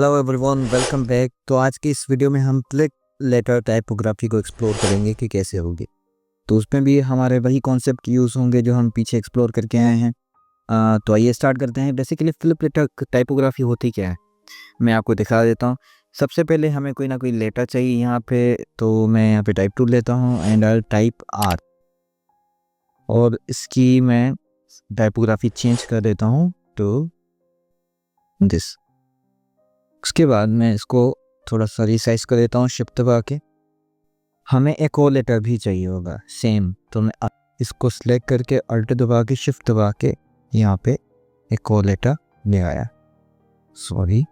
Hello everyone, welcome back. तो आज की इस वीडियो में हम फ्लिप लेटर टाइपोग्राफी को एक्सप्लोर करेंगे कि कैसे होगी। तो उसमें भी हमारे वही कॉन्सेप्ट यूज़ होंगे जो हम पीछे एक्सप्लोर करके आए हैं। तो आइए स्टार्ट करते हैं। बेसिकली फ्लिप लेटर टाइपोग्राफी होती क्या है, मैं आपको दिखा देता हूँ। सबसे पहले हमें कोई ना कोई लेटर चाहिए यहाँ पे, तो मैं यहाँ पे टाइप टूल लेता हूँ एंड आई टाइप आर, और इसकी मैं टाइपोग्राफी चेंज कर देता हूँ टू दिस। उसके बाद मैं इसको थोड़ा सा रिसाइज कर देता हूँ शिफ्ट दबा के। हमें एक और लेटर भी चाहिए होगा सेम, तो मैं इसको सिलेक्ट करके अल्ट दबा के शिफ्ट दबा के यहाँ पे एक और लेटर ले आया। सॉरी।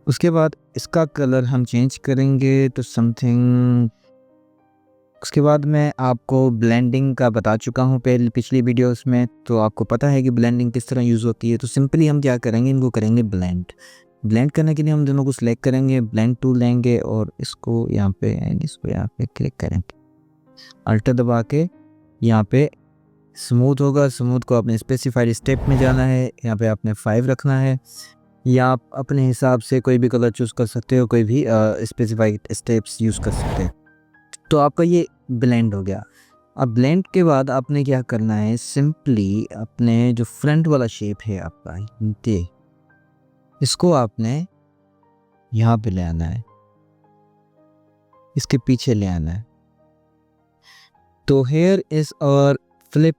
उसके बाद इसका कलर हम चेंज करेंगे तो समथिंग। उसके बाद मैं आपको ब्लेंडिंग का बता चुका हूँ पहले पिछली वीडियोस में, तो आपको पता है कि ब्लेंडिंग किस तरह यूज़ होती है। तो सिंपली हम क्या करेंगे, इनको करेंगे ब्लेंड करने के लिए हम दोनों को सिलेक्ट करेंगे, ब्लेंड टूल लेंगे और इसको यहाँ पे एंड इसको यहाँ पे क्लिक करेंगे, अल्ट दबा के यहाँ पे स्मूथ होगा। स्मूथ को अपने स्पेसिफाइड स्टेप में जाना है, यहाँ पे आपने 5 रखना है, या आप अपने हिसाब से कोई भी कलर चूज़ कर सकते हो, कोई भी स्पेसिफाइड स्टेप्स यूज़ कर सकते हैं। तो आपका ये ब्लेंड हो गया। अब ब्लेंड के बाद आपने क्या करना है, सिंपली अपने जो फ्रंट वाला शेप है आपका ये, इसको आपने यहाँ पे ले आना है, इसके पीछे ले आना है। तो here is our flip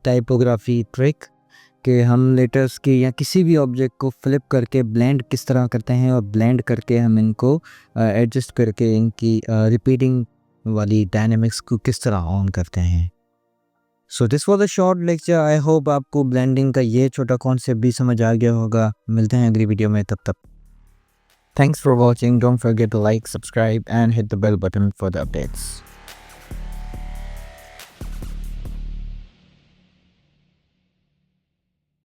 typography trick कि हम लेटर्स की या किसी भी ऑब्जेक्ट को फ्लिप करके ब्लेंड किस तरह करते हैं, और ब्लेंड करके हम इनको एडजस्ट करके इनकी रिपीटिंग वाली डायनेमिक्स को किस तरह ऑन करते हैं। So this was a short lecture. I hope आपको ब्लेंडिंग का ये छोटा कॉन्सेप्ट भी समझ आ गया होगा। मिलते हैं अगली वीडियो में, तब तक thanks for watching. Don't forget to like, subscribe and hit the bell button for the updates.